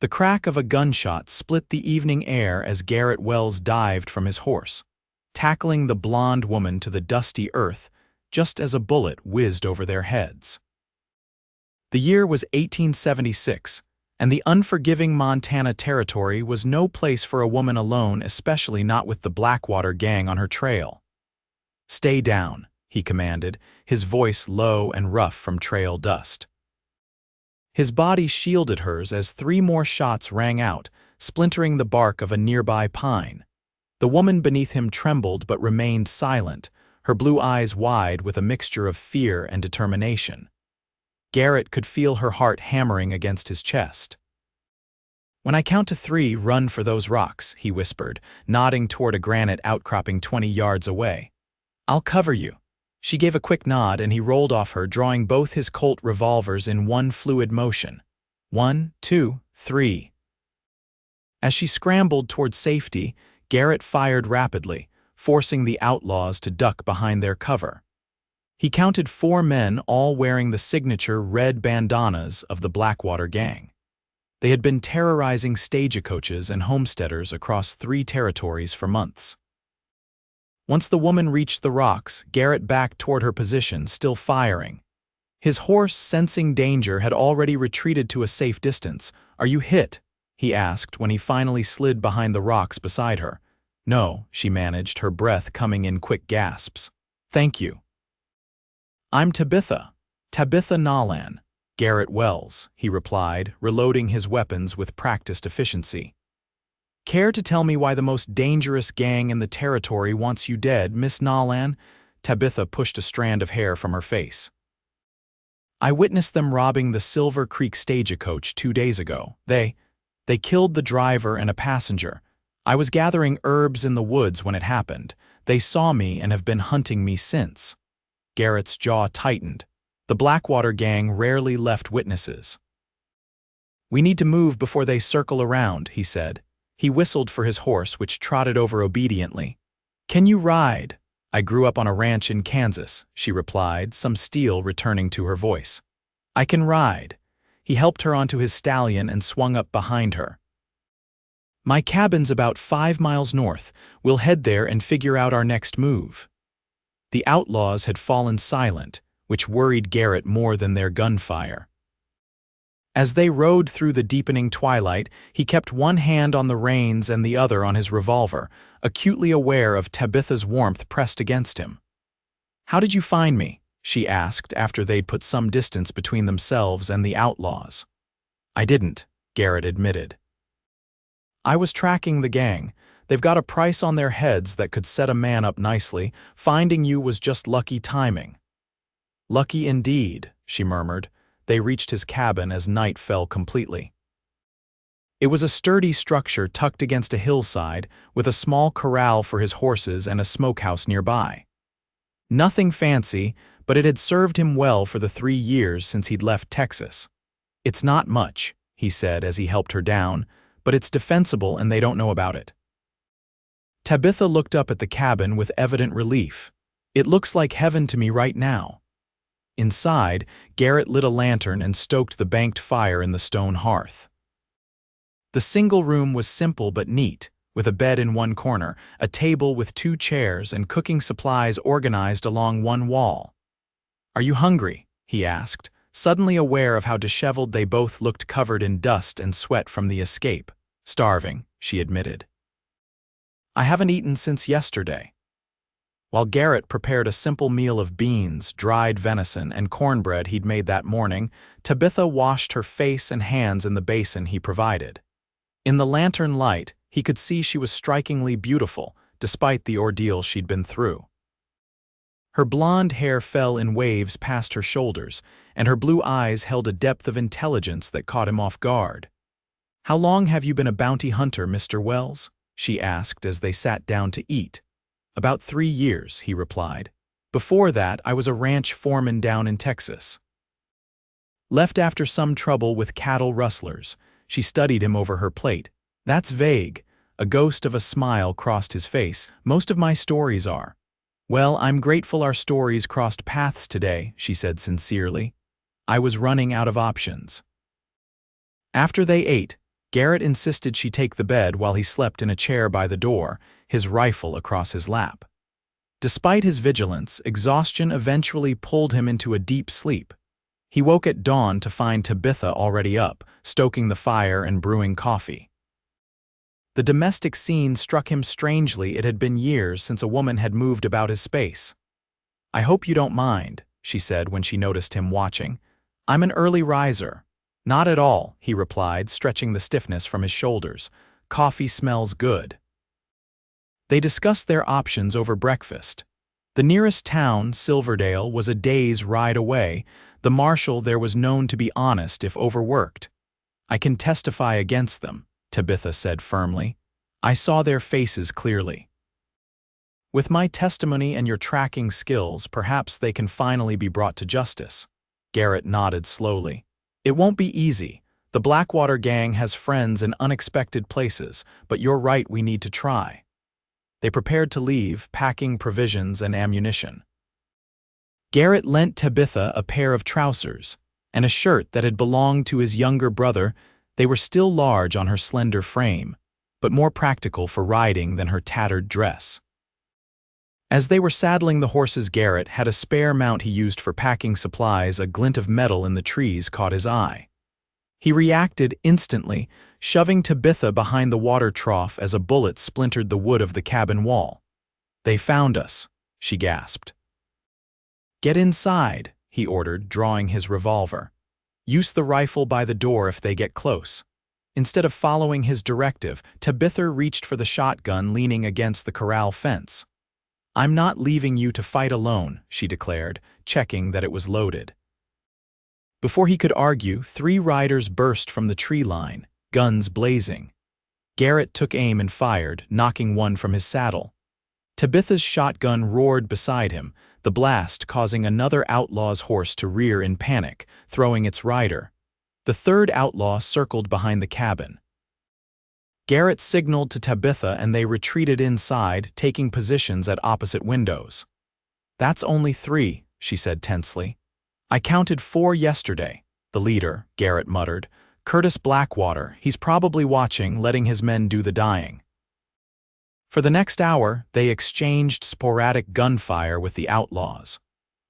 The crack of a gunshot split the evening air as Garret Wells dived from his horse, tackling the blonde woman to the dusty earth just as a bullet whizzed over their heads. The year was 1876, and the unforgiving Montana Territory was no place for a woman alone, especially not with the Blackwater gang on her trail. "Stay down," he commanded, his voice low and rough from trail dust. His body shielded hers as 3 more shots rang out, splintering the bark of a nearby pine. The woman beneath him trembled but remained silent, her blue eyes wide with a mixture of fear and determination. Garret could feel her heart hammering against his chest. "When I count to 3, run for those rocks," he whispered, nodding toward a granite outcropping 20 yards away. "I'll cover you." She gave a quick nod and he rolled off her, drawing both his Colt revolvers in one fluid motion. 1, 2, 3. As she scrambled toward safety, Garret fired rapidly, forcing the outlaws to duck behind their cover. He counted 4 men, all wearing the signature red bandanas of the Blackwater gang. They had been terrorizing stagecoaches and homesteaders across 3 territories for months. Once the woman reached the rocks, Garret backed toward her position, still firing. His horse, sensing danger, had already retreated to a safe distance. "Are you hit?" he asked when he finally slid behind the rocks beside her. "No," she managed, her breath coming in quick gasps. "Thank you." "I'm Tabitha Nolan, Garret Wells," he replied, reloading his weapons with practiced efficiency. "Care to tell me why the most dangerous gang in the territory wants you dead, Miss Nolan?" Tabitha pushed a strand of hair from her face. "I witnessed them robbing the Silver Creek stagecoach 2 days ago. They killed the driver and a passenger. I was gathering herbs in the woods when it happened. They saw me and have been hunting me since." Garret's jaw tightened. The Blackwater gang rarely left witnesses. "We need to move before they circle around," he said. He whistled for his horse, which trotted over obediently. "Can you ride?" "I grew up on a ranch in Kansas," she replied, some steel returning to her voice. "I can ride." He helped her onto his stallion and swung up behind her. "My cabin's about 5 miles north. We'll head there and figure out our next move." The outlaws had fallen silent, which worried Garret more than their gunfire. As they rode through the deepening twilight, he kept one hand on the reins and the other on his revolver, acutely aware of Tabitha's warmth pressed against him. "How did you find me?" she asked after they'd put some distance between themselves and the outlaws. "I didn't," Garret admitted. "I was tracking the gang. They've got a price on their heads that could set a man up nicely. Finding you was just lucky timing." "Lucky indeed," she murmured. They reached his cabin as night fell completely. It was a sturdy structure tucked against a hillside, with a small corral for his horses and a smokehouse nearby. Nothing fancy, but it had served him well for the 3 years since he'd left Texas. "It's not much," he said as he helped her down, "but it's defensible and they don't know about it." Tabitha looked up at the cabin with evident relief. "It looks like heaven to me right now." Inside, Garret lit a lantern and stoked the banked fire in the stone hearth. The single room was simple but neat, with a bed in one corner, a table with 2 chairs, and cooking supplies organized along one wall. "Are you hungry?" he asked, suddenly aware of how disheveled they both looked, covered in dust and sweat from the escape. "Starving," she admitted. "I haven't eaten since yesterday." While Garret prepared a simple meal of beans, dried venison, and cornbread he'd made that morning, Tabitha washed her face and hands in the basin he provided. In the lantern light, he could see she was strikingly beautiful, despite the ordeal she'd been through. Her blonde hair fell in waves past her shoulders, and her blue eyes held a depth of intelligence that caught him off guard. "How long have you been a bounty hunter, Mr. Wells?" she asked as they sat down to eat. "About 3 years," he replied. "Before that, I was a ranch foreman down in Texas." Left after some trouble with cattle rustlers, she studied him over her plate. "That's vague." A ghost of a smile crossed his face. "Most of my stories are." "Well, I'm grateful our stories crossed paths today," she said sincerely. "I was running out of options." After they ate, Garret insisted she take the bed while he slept in a chair by the door, his rifle across his lap. Despite his vigilance, exhaustion eventually pulled him into a deep sleep. He woke at dawn to find Tabitha already up, stoking the fire and brewing coffee. The domestic scene struck him strangely. It had been years since a woman had moved about his space. "I hope you don't mind," she said when she noticed him watching. "I'm an early riser." "Not at all," he replied, stretching the stiffness from his shoulders. "Coffee smells good." They discussed their options over breakfast. The nearest town, Silverdale, was a day's ride away. The marshal there was known to be honest if overworked. "I can testify against them," Tabitha said firmly. "I saw their faces clearly. With my testimony and your tracking skills, perhaps they can finally be brought to justice." Garret nodded slowly. "It won't be easy. The Blackwater gang has friends in unexpected places, but you're right, we need to try." They prepared to leave, packing provisions and ammunition. Garret lent Tabitha a pair of trousers and a shirt that had belonged to his younger brother. They were still large on her slender frame, but more practical for riding than her tattered dress. As they were saddling the horses, Garret had a spare mount he used for packing supplies. A glint of metal in the trees caught his eye. He reacted instantly, shoving Tabitha behind the water trough as a bullet splintered the wood of the cabin wall. "They found us," she gasped. "Get inside," he ordered, drawing his revolver. "Use the rifle by the door if they get close." Instead of following his directive, Tabitha reached for the shotgun leaning against the corral fence. "I'm not leaving you to fight alone," she declared, checking that it was loaded. Before he could argue, 3 riders burst from the tree line, guns blazing. Garret took aim and fired, knocking one from his saddle. Tabitha's shotgun roared beside him, the blast causing another outlaw's horse to rear in panic, throwing its rider. The third outlaw circled behind the cabin. Garret signaled to Tabitha and they retreated inside, taking positions at opposite windows. "That's only 3, she said tensely. "I counted 4 yesterday." "The leader," Garret muttered. "Curtis Blackwater. He's probably watching, letting his men do the dying." For the next hour, they exchanged sporadic gunfire with the outlaws.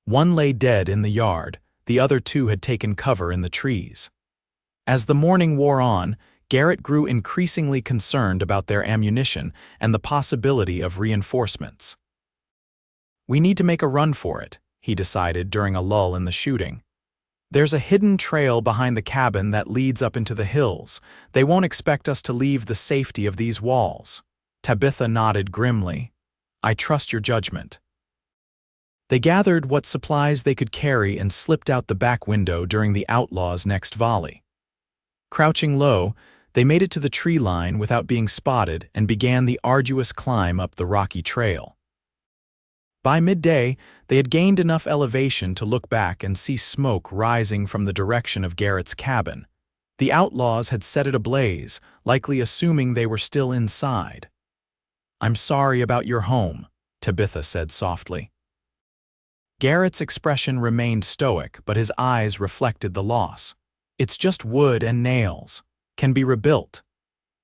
One lay dead in the yard, the other 2 had taken cover in the trees. As the morning wore on, Garret grew increasingly concerned about their ammunition and the possibility of reinforcements. "We need to make a run for it," he decided during a lull in the shooting. "There's a hidden trail behind the cabin that leads up into the hills. They won't expect us to leave the safety of these walls." Tabitha nodded grimly. "I trust your judgment." They gathered what supplies they could carry and slipped out the back window during the outlaws' next volley. Crouching low, they made it to the tree line without being spotted and began the arduous climb up the rocky trail. By midday, they had gained enough elevation to look back and see smoke rising from the direction of Garret's cabin. The outlaws had set it ablaze, likely assuming they were still inside. "I'm sorry about your home," Tabitha said softly. Garret's expression remained stoic, but his eyes reflected the loss. "It's just wood and nails. Can be rebuilt."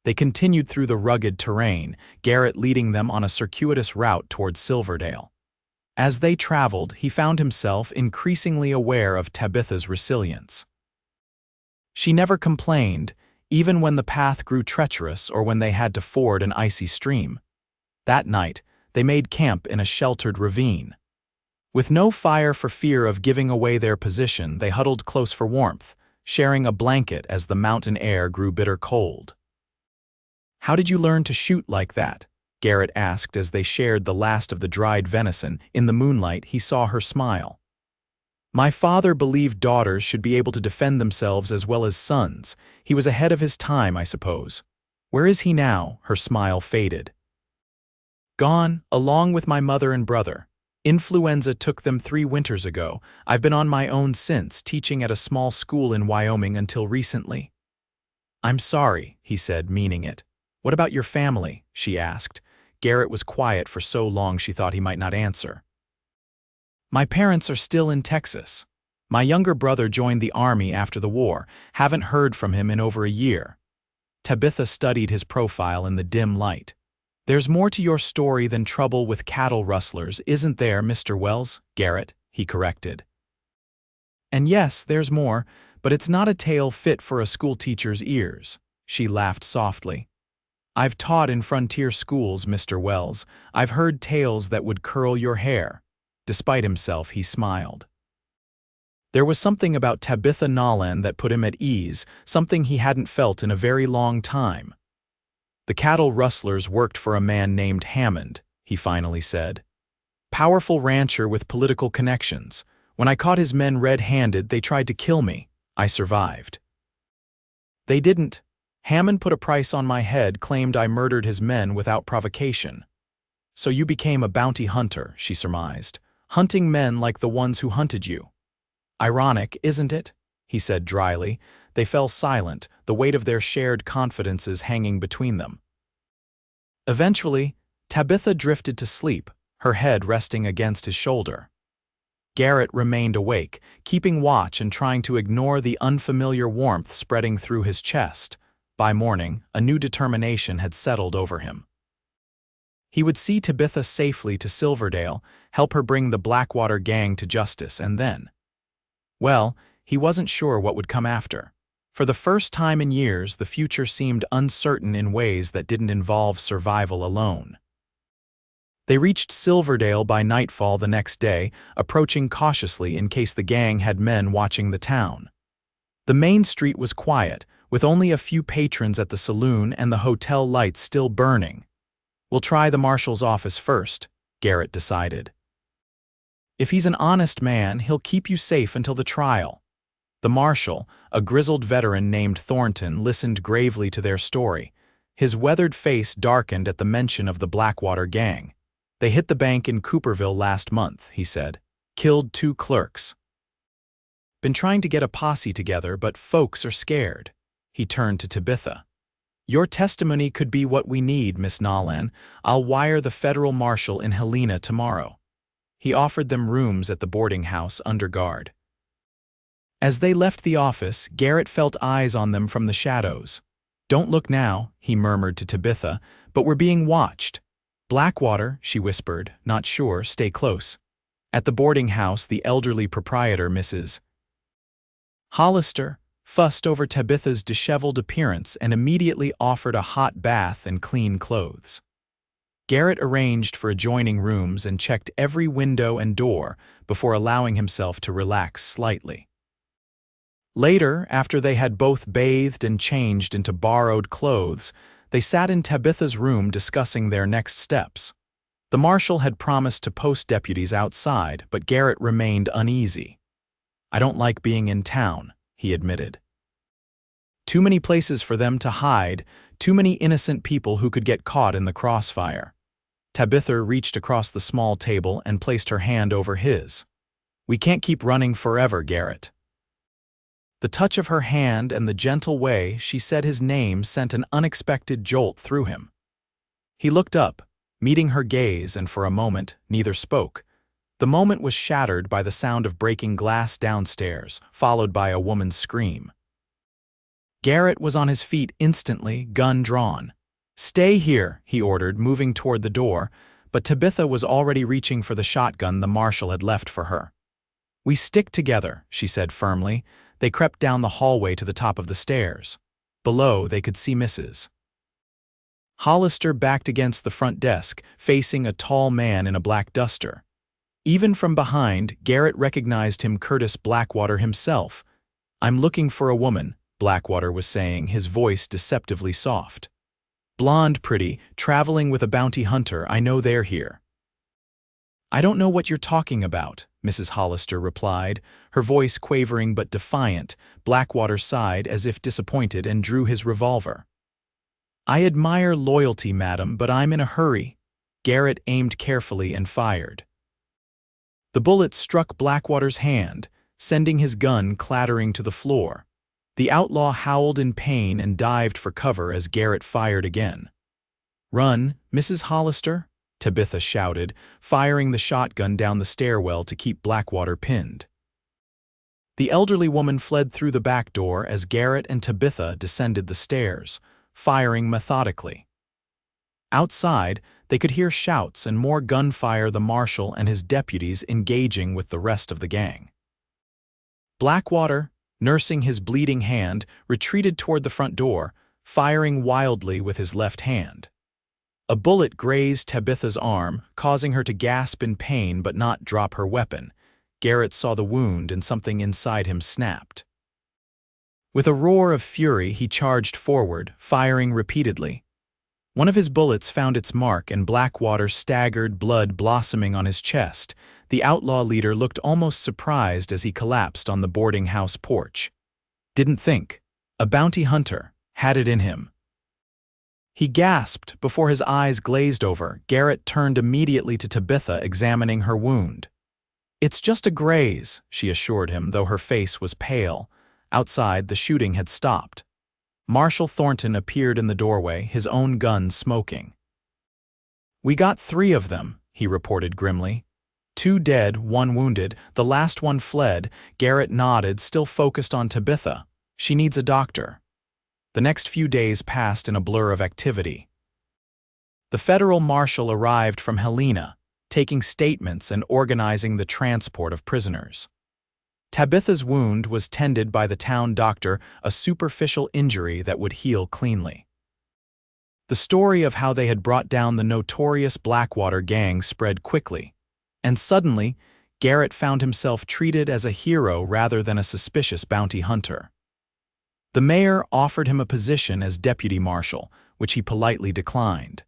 They continued through the rugged terrain, Garret leading them on a circuitous route toward Silverdale. As they traveled, he found himself increasingly aware of Tabitha's resilience. She never complained, even when the path grew treacherous or when they had to ford an icy stream. That night, they made camp in a sheltered ravine. With no fire for fear of giving away their position, they huddled close for warmth, sharing a blanket as the mountain air grew bitter cold. "How did you learn to shoot like that?" Garret asked as they shared the last of the dried venison. In the moonlight, he saw her smile. "My father believed daughters should be able to defend themselves as well as sons. He was ahead of his time, I suppose." "Where is he now?" Her smile faded. "Gone, along with my mother and brother. Influenza took them 3 winters ago. I've been on my own since, teaching at a small school in Wyoming until recently." "I'm sorry," he said, meaning it. "What about your family?" she asked. Garret was quiet for so long she thought he might not answer. "My parents are still in Texas. My younger brother joined the army after the war. Haven't heard from him in over a year." Tabitha studied his profile in the dim light. "There's more to your story than trouble with cattle rustlers, isn't there, Mr. Wells?" "Garret," he corrected. "And yes, there's more, but it's not a tale fit for a schoolteacher's ears." She laughed softly. "I've taught in frontier schools, Mr. Wells. I've heard tales that would curl your hair." Despite himself, he smiled. There was something about Tabitha Nolan that put him at ease, something he hadn't felt in a very long time. "The cattle rustlers worked for a man named Hammond," he finally said. "Powerful rancher with political connections. When I caught his men red-handed, they tried to kill me. I survived." "They didn't. Hammond put a price on my head, claimed I murdered his men without provocation." "So you became a bounty hunter," she surmised, "hunting men like the ones who hunted you." "Ironic, isn't it?" he said dryly. They fell silent, the weight of their shared confidences hanging between them. Eventually, Tabitha drifted to sleep, her head resting against his shoulder. Garret remained awake, keeping watch and trying to ignore the unfamiliar warmth spreading through his chest. By morning, a new determination had settled over him. He would see Tabitha safely to Silverdale, help her bring the Blackwater gang to justice, and then— well, he wasn't sure what would come after. For the first time in years, the future seemed uncertain in ways that didn't involve survival alone. They reached Silverdale by nightfall the next day, approaching cautiously in case the gang had men watching the town. The main street was quiet, with only a few patrons at the saloon and the hotel lights still burning. "We'll try the marshal's office first," Garret decided. "If he's an honest man, he'll keep you safe until the trial." The marshal, a grizzled veteran named Thornton, listened gravely to their story. His weathered face darkened at the mention of the Blackwater gang. "They hit the bank in Cooperville last month," he said. "Killed 2 clerks. Been trying to get a posse together, but folks are scared." He turned to Tabitha. "Your testimony could be what we need, Miss Nolan. I'll wire the federal marshal in Helena tomorrow." He offered them rooms at the boarding house under guard. As they left the office, Garret felt eyes on them from the shadows. "Don't look now," he murmured to Tabitha, "but we're being watched." "Blackwater," she whispered, not sure, "stay close." At the boarding house, the elderly proprietor, Mrs. Hollister, fussed over Tabitha's disheveled appearance and immediately offered a hot bath and clean clothes. Garret arranged for adjoining rooms and checked every window and door before allowing himself to relax slightly. Later, after they had both bathed and changed into borrowed clothes, they sat in Tabitha's room discussing their next steps. The marshal had promised to post deputies outside, but Garret remained uneasy. "I don't like being in town," he admitted. "Too many places for them to hide, too many innocent people who could get caught in the crossfire." Tabitha reached across the small table and placed her hand over his. "We can't keep running forever, Garret." The touch of her hand and the gentle way she said his name sent an unexpected jolt through him. He looked up, meeting her gaze, and for a moment, neither spoke. The moment was shattered by the sound of breaking glass downstairs, followed by a woman's scream. Garret was on his feet instantly, gun drawn. "Stay here," he ordered, moving toward the door, but Tabitha was already reaching for the shotgun the marshal had left for her. "We stick together," she said firmly. They crept down the hallway to the top of the stairs. Below, they could see Mrs. Hollister backed against the front desk, facing a tall man in a black duster. Even from behind, Garret recognized him, Curtis Blackwater himself. "I'm looking for a woman," Blackwater was saying, his voice deceptively soft. "Blonde, pretty, traveling with a bounty hunter. I know they're here." "I don't know what you're talking about," Mrs. Hollister replied, her voice quavering but defiant. Blackwater sighed as if disappointed and drew his revolver. "I admire loyalty, madam, but I'm in a hurry." Garret aimed carefully and fired. The bullet struck Blackwater's hand, sending his gun clattering to the floor. The outlaw howled in pain and dived for cover as Garret fired again. "Run, Mrs. Hollister," Tabitha shouted, firing the shotgun down the stairwell to keep Blackwater pinned. The elderly woman fled through the back door as Garret and Tabitha descended the stairs, firing methodically. Outside, they could hear shouts and more gunfire, the marshal and his deputies engaging with the rest of the gang. Blackwater, nursing his bleeding hand, retreated toward the front door, firing wildly with his left hand. A bullet grazed Tabitha's arm, causing her to gasp in pain but not drop her weapon. Garret saw the wound and something inside him snapped. With a roar of fury, he charged forward, firing repeatedly. One of his bullets found its mark and Blackwater staggered, blood blossoming on his chest. The outlaw leader looked almost surprised as he collapsed on the boarding house porch. Didn't think. A bounty hunter had it in him. He gasped before his eyes glazed over. Garret turned immediately to Tabitha, examining her wound. "It's just a graze," she assured him, though her face was pale. Outside, the shooting had stopped. Marshal Thornton appeared in the doorway, his own gun smoking. "We got 3 of them," he reported grimly. 2 dead, 1 wounded, the last one fled. Garret nodded, still focused on Tabitha. "She needs a doctor." The next few days passed in a blur of activity. The federal marshal arrived from Helena, taking statements and organizing the transport of prisoners. Tabitha's wound was tended by the town doctor, a superficial injury that would heal cleanly. The story of how they had brought down the notorious Blackwater gang spread quickly, and suddenly, Garret found himself treated as a hero rather than a suspicious bounty hunter. The mayor offered him a position as deputy marshal, which he politely declined.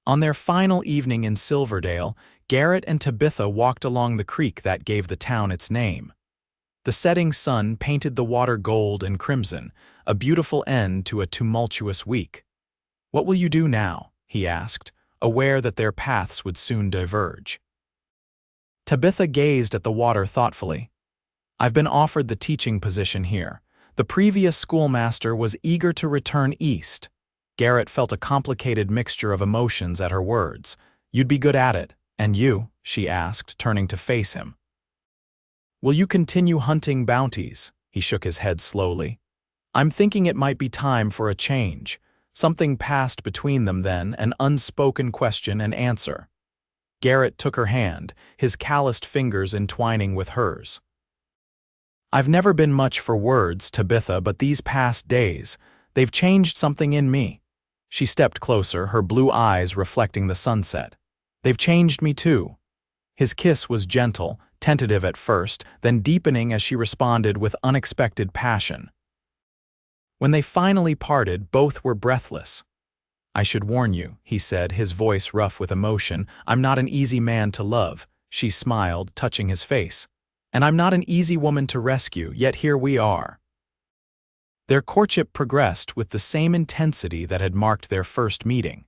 On their final evening in Silverdale, Garret and Tabitha walked along the creek that gave the town its name. The setting sun painted the water gold and crimson, a beautiful end to a tumultuous week. "What will you do now?" he asked, aware that their paths would soon diverge. Tabitha gazed at the water thoughtfully. "I've been offered the teaching position here. The previous schoolmaster was eager to return east." Garret felt a complicated mixture of emotions at her words. "You'd be good at it. And you?" she asked, turning to face him. "Will you continue hunting bounties?" He shook his head slowly. "I'm thinking it might be time for a change." Something passed between them then, an unspoken question and answer. Garret took her hand, his calloused fingers entwining with hers. "I've never been much for words, Tabitha, but these past days, they've changed something in me." She stepped closer, her blue eyes reflecting the sunset. "They've changed me too." His kiss was gentle, tentative at first, then deepening as she responded with unexpected passion. When they finally parted, both were breathless. "I should warn you," he said, his voice rough with emotion. "I'm not an easy man to love." She smiled, touching his face. "And I'm not an easy woman to rescue, yet here we are." Their courtship progressed with the same intensity that had marked their first meeting.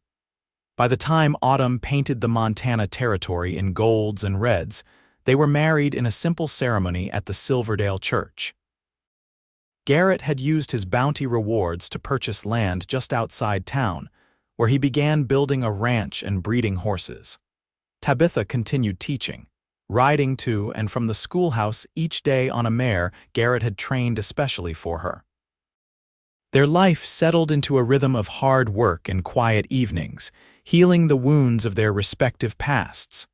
By the time autumn painted the Montana territory in golds and reds, they were married in a simple ceremony at the Silverdale Church. Garret had used his bounty rewards to purchase land just outside town, where he began building a ranch and breeding horses. Tabitha continued teaching, riding to and from the schoolhouse each day on a mare Garret had trained especially for her. Their life settled into a rhythm of hard work and quiet evenings, healing the wounds of their respective pasts.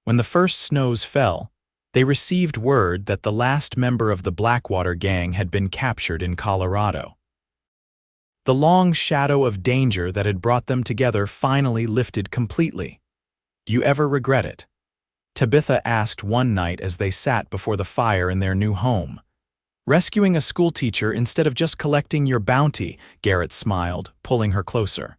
When the first snows fell, they received word that the last member of the Blackwater gang had been captured in Colorado. The long shadow of danger that had brought them together finally lifted completely. "Do you ever regret it?" Tabitha asked one night as they sat before the fire in their new home. "Rescuing a schoolteacher instead of just collecting your bounty," Garret smiled, pulling her closer.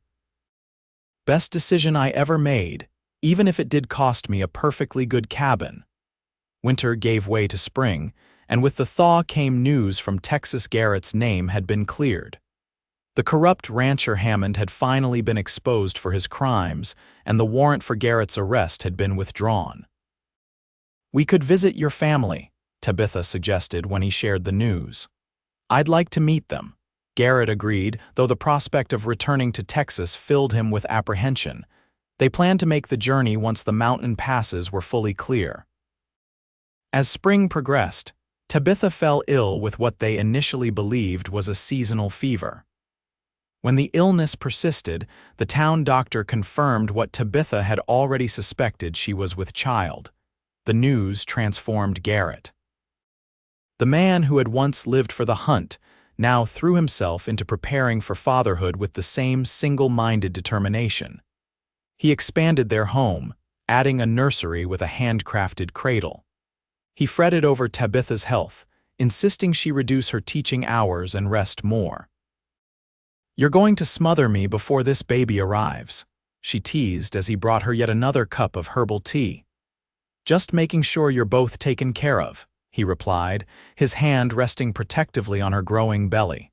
"Best decision I ever made, even if it did cost me a perfectly good cabin." Winter gave way to spring, and with the thaw came news from Texas. Garret's name had been cleared. The corrupt rancher Hammond had finally been exposed for his crimes, and the warrant for Garret's arrest had been withdrawn. "We could visit your family," Tabitha suggested when he shared the news. "I'd like to meet them." Garret agreed, though the prospect of returning to Texas filled him with apprehension. They planned to make the journey once the mountain passes were fully clear. As spring progressed, Tabitha fell ill with what they initially believed was a seasonal fever. When the illness persisted, the town doctor confirmed what Tabitha had already suspected: she was with child. The news transformed Garret. The man who had once lived for the hunt now threw himself into preparing for fatherhood with the same single-minded determination. He expanded their home, adding a nursery with a handcrafted cradle. He fretted over Tabitha's health, insisting she reduce her teaching hours and rest more. "You're going to smother me before this baby arrives," she teased as he brought her yet another cup of herbal tea. "Just making sure you're both taken care of," he replied, his hand resting protectively on her growing belly.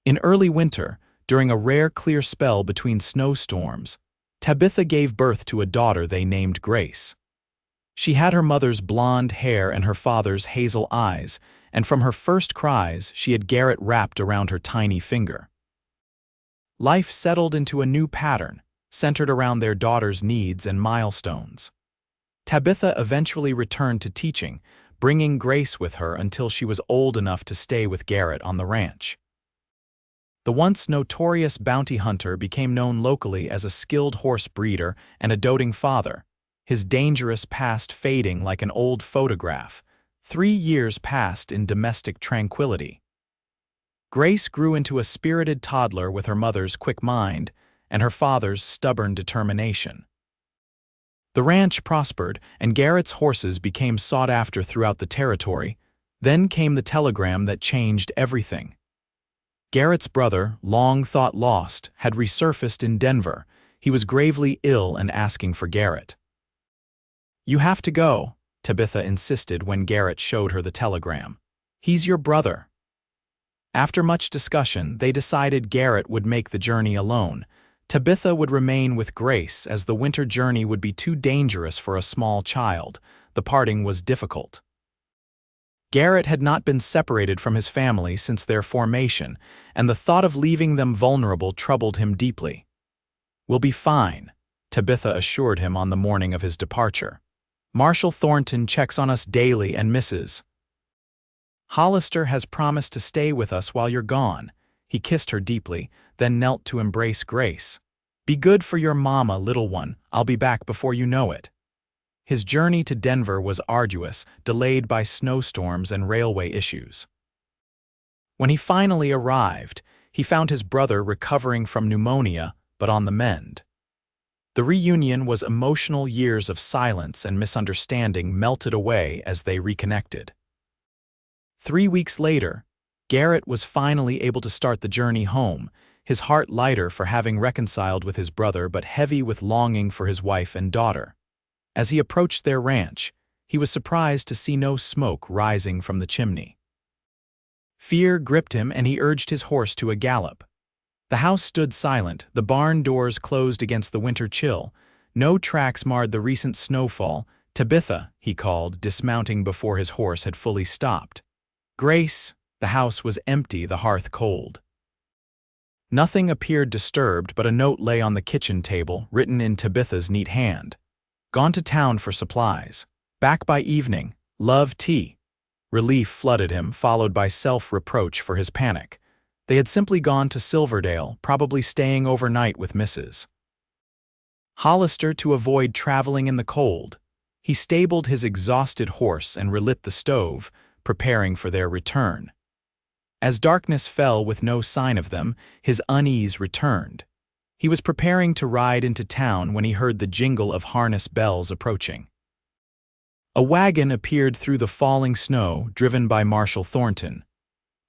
In early winter, during a rare clear spell between snowstorms, Tabitha gave birth to a daughter they named Grace. She had her mother's blonde hair and her father's hazel eyes, and from her first cries she had Garret wrapped around her tiny finger. Life settled into a new pattern, centered around their daughter's needs and milestones. Tabitha eventually returned to teaching, bringing Grace with her until she was old enough to stay with Garret on the ranch. The once notorious bounty hunter became known locally as a skilled horse breeder and a doting father, his dangerous past fading like an old photograph. 3 years passed in domestic tranquility. Grace grew into a spirited toddler with her mother's quick mind and her father's stubborn determination. The ranch prospered, and Garret's horses became sought after throughout the territory. Then came the telegram that changed everything. Garret's brother, long thought lost, had resurfaced in Denver. He was gravely ill and asking for Garret. "You have to go," Tabitha insisted when Garret showed her the telegram. "He's your brother." After much discussion, they decided Garret would make the journey alone. Tabitha would remain with Grace, as the winter journey would be too dangerous for a small child. The parting was difficult. Garret had not been separated from his family since their formation, and the thought of leaving them vulnerable troubled him deeply. "We'll be fine," Tabitha assured him on the morning of his departure. "Marshal Thornton checks on us daily, and Mrs. Hollister has promised to stay with us while you're gone." He kissed her deeply, then knelt to embrace Grace. "Be good for your mama, little one. I'll be back before you know it." His journey to Denver was arduous, delayed by snowstorms and railway issues. When he finally arrived, he found his brother recovering from pneumonia, but on the mend. The reunion was emotional. Years of silence and misunderstanding melted away as they reconnected. 3 weeks later, Garret was finally able to start the journey home, his heart lighter for having reconciled with his brother but heavy with longing for his wife and daughter. As he approached their ranch, he was surprised to see no smoke rising from the chimney. Fear gripped him and he urged his horse to a gallop. The house stood silent, the barn doors closed against the winter chill. No tracks marred the recent snowfall. "Tabitha," he called, dismounting before his horse had fully stopped. "Grace." The house was empty, the hearth cold. Nothing appeared disturbed, but a note lay on the kitchen table, written in Tabitha's neat hand. "Gone to town for supplies. Back by evening. Love, T." Relief flooded him, followed by self-reproach for his panic. They had simply gone to Silverdale, probably staying overnight with Mrs. Hollister to avoid traveling in the cold. He stabled his exhausted horse and relit the stove, preparing for their return. As darkness fell with no sign of them, his unease returned. He was preparing to ride into town when he heard the jingle of harness bells approaching. A wagon appeared through the falling snow, driven by Marshal Thornton.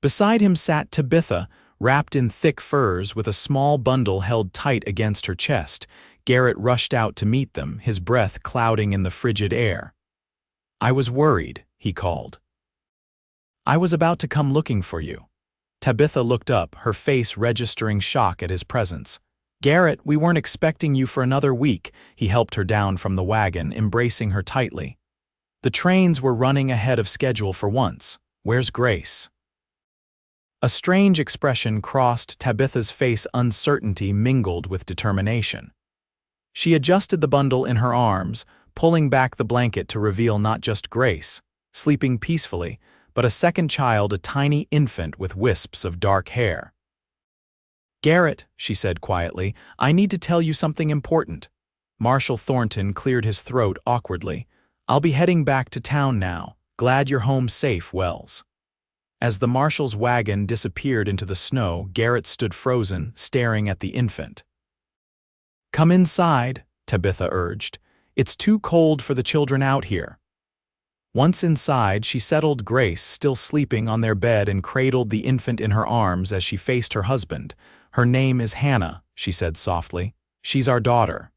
Beside him sat Tabitha, wrapped in thick furs with a small bundle held tight against her chest. Garret rushed out to meet them, his breath clouding in the frigid air. "I was worried," he called. "I was about to come looking for you." Tabitha looked up, her face registering shock at his presence. "Garret, we weren't expecting you for another week." He helped her down from the wagon, embracing her tightly. "The trains were running ahead of schedule for once. Where's Grace?" A strange expression crossed Tabitha's face, uncertainty mingled with determination. She adjusted the bundle in her arms, pulling back the blanket to reveal not just Grace, sleeping peacefully, but a second child, a tiny infant with wisps of dark hair. "Garret," she said quietly, "I need to tell you something important." Marshal Thornton cleared his throat awkwardly. "I'll be heading back to town now. Glad you're home safe, Wells." As the marshal's wagon disappeared into the snow, Garret stood frozen, staring at the infant. "Come inside," Tabitha urged. "It's too cold for the children out here." Once inside, she settled Grace, still sleeping on their bed, and cradled the infant in her arms as she faced her husband. "Her name is Hannah," she said softly. "She's our daughter."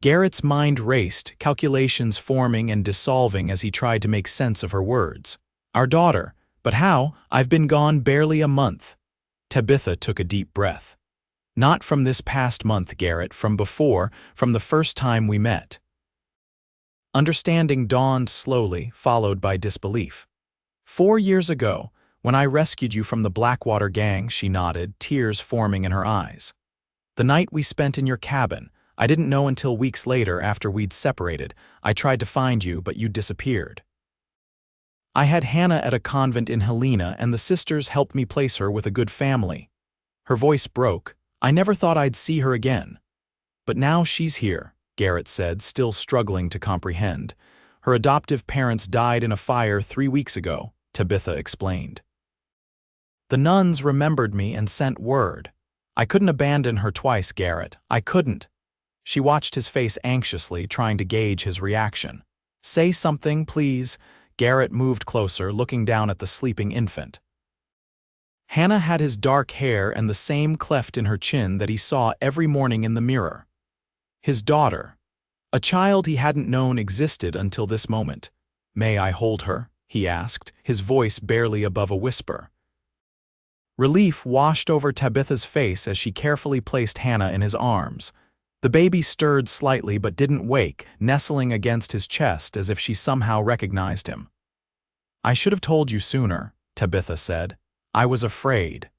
Garret's mind raced, calculations forming and dissolving as he tried to make sense of her words. "Our daughter? But how? I've been gone barely a month." Tabitha took a deep breath. "Not from this past month, Garret, from before, from the first time we met." Understanding dawned slowly, followed by disbelief. 4 years ago, when I rescued you from the Blackwater gang," she nodded, tears forming in her eyes. "The night we spent in your cabin, I didn't know until weeks later after we'd separated. I tried to find you, but you disappeared. I had Hannah at a convent in Helena, and the sisters helped me place her with a good family." Her voice broke. "I never thought I'd see her again. But now she's here," Garret said, still struggling to comprehend. "Her adoptive parents died in a fire 3 weeks ago," Tabitha explained. "The nuns remembered me and sent word. I couldn't abandon her twice, Garret. I couldn't." She watched his face anxiously, trying to gauge his reaction. "Say something, please." Garret moved closer, looking down at the sleeping infant. Hannah had his dark hair and the same cleft in her chin that he saw every morning in the mirror. His daughter. A child he hadn't known existed until this moment. "May I hold her?" he asked, his voice barely above a whisper. Relief washed over Tabitha's face as she carefully placed Hannah in his arms. The baby stirred slightly but didn't wake, nestling against his chest as if she somehow recognized him. "I should have told you sooner," Tabitha said. "I was afraid.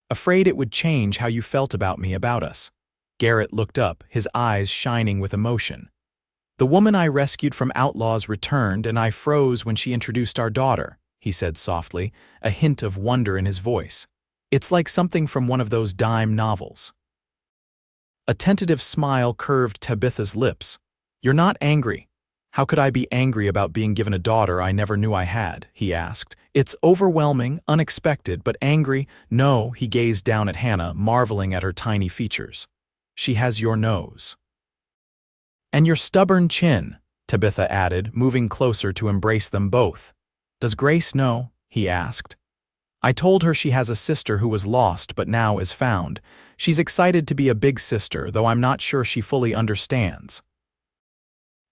Afraid it would change how you felt about me, about us." Garret looked up, his eyes shining with emotion. "The woman I rescued from Outlaws returned, and I froze when she introduced our daughter," he said softly, a hint of wonder in his voice. "It's like something from one of those dime novels." A tentative smile curved Tabitha's lips. "You're not angry." "How could I be angry about being given a daughter I never knew I had?" he asked. "It's overwhelming, unexpected, but angry, no." He gazed down at Hannah, marveling at her tiny features. "She has your nose." "And your stubborn chin," Tabitha added, moving closer to embrace them both. "Does Grace know?" he asked. "I told her she has a sister who was lost but now is found. She's excited to be a big sister, though I'm not sure she fully understands."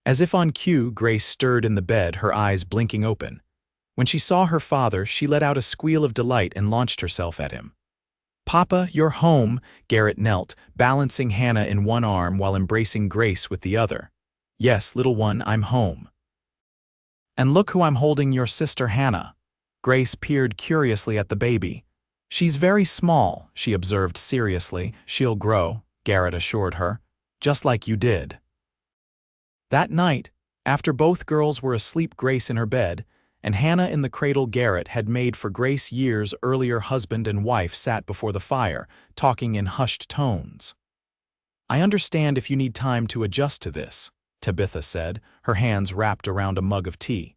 As if on cue, Grace stirred in the bed, her eyes blinking open. When she saw her father, she let out a squeal of delight and launched herself at him. "Papa, you're home." Garret knelt, balancing Hannah in one arm while embracing Grace with the other. "Yes, little one, I'm home. And look who I'm holding, your sister Hannah." Grace peered curiously at the baby. "She's very small," she observed seriously. "She'll grow," Garret assured her, "just like you did." That night, after both girls were asleep, Grace in her bed, and Hannah in the cradle, Garret had made for Grace years earlier husband and wife sat before the fire, talking in hushed tones. "I understand if you need time to adjust to this," Tabitha said, her hands wrapped around a mug of tea.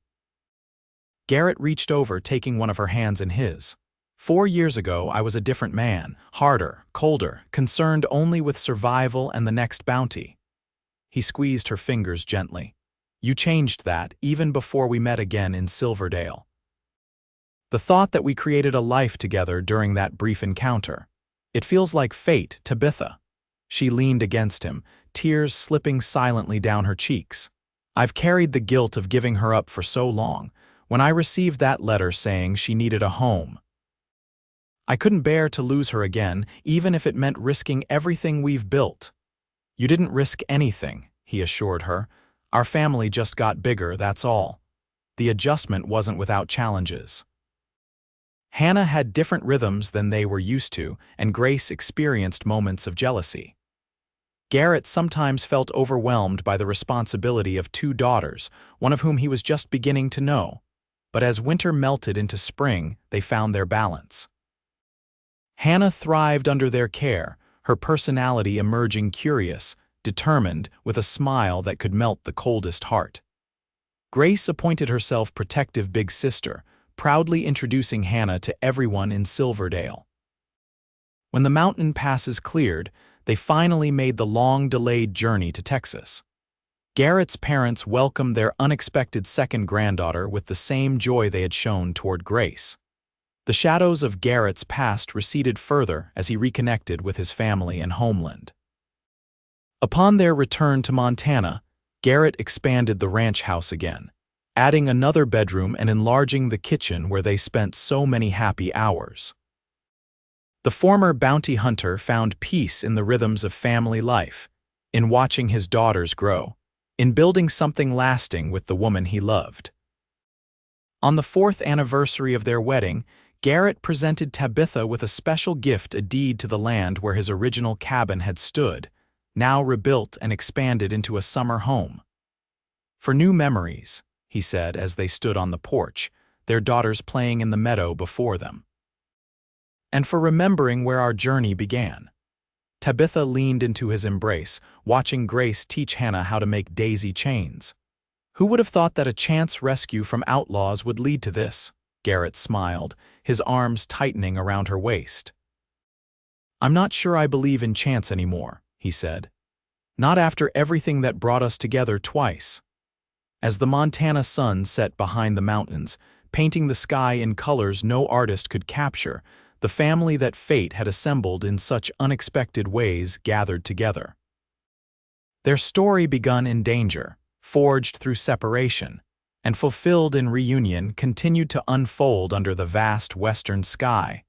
Garret reached over, taking one of her hands in his. 4 years ago, I was a different man, harder, colder, concerned only with survival and the next bounty. He squeezed her fingers gently. "You changed that, even before we met again in Silverdale. The thought that we created a life together during that brief encounter. It feels like fate, Tabitha." She leaned against him, tears slipping silently down her cheeks. "I've carried the guilt of giving her up for so long. When I received that letter saying she needed a home, I couldn't bear to lose her again, even if it meant risking everything we've built." "You didn't risk anything," he assured her. "Our family just got bigger, that's all. The adjustment wasn't without challenges." Hannah had different rhythms than they were used to, and Grace experienced moments of jealousy. Garret sometimes felt overwhelmed by the responsibility of 2 daughters, one of whom he was just beginning to know. But as winter melted into spring, they found their balance. Hannah thrived under their care, her personality emerging curious, determined, with a smile that could melt the coldest heart. Grace appointed herself protective big sister, proudly introducing Hannah to everyone in Silverdale. When the mountain passes cleared, they finally made the long-delayed journey to Texas. Garret's parents welcomed their unexpected second granddaughter with the same joy they had shown toward Grace. The shadows of Garret's past receded further as he reconnected with his family and homeland. Upon their return to Montana, Garret expanded the ranch house again, adding another bedroom and enlarging the kitchen where they spent so many happy hours. The former bounty hunter found peace in the rhythms of family life, in watching his daughters grow, in building something lasting with the woman he loved. On the 4th anniversary of their wedding, Garret presented Tabitha with a special gift, a deed to the land where his original cabin had stood, now rebuilt and expanded into a summer home. "For new memories," he said as they stood on the porch, their daughters playing in the meadow before them. "And for remembering where our journey began." Tabitha leaned into his embrace, watching Grace teach Hannah how to make daisy chains. "Who would have thought that a chance rescue from Outlaws would lead to this?" Garret smiled, his arms tightening around her waist. "I'm not sure I believe in chance anymore," he said. "Not after everything that brought us together twice." As the Montana sun set behind the mountains, painting the sky in colors no artist could capture, the family that fate had assembled in such unexpected ways gathered together. Their story begun in danger, forged through separation, and fulfilled in reunion continued to unfold under the vast western sky.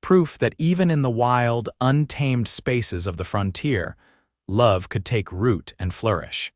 Proof that even in the wild, untamed spaces of the frontier, love could take root and flourish.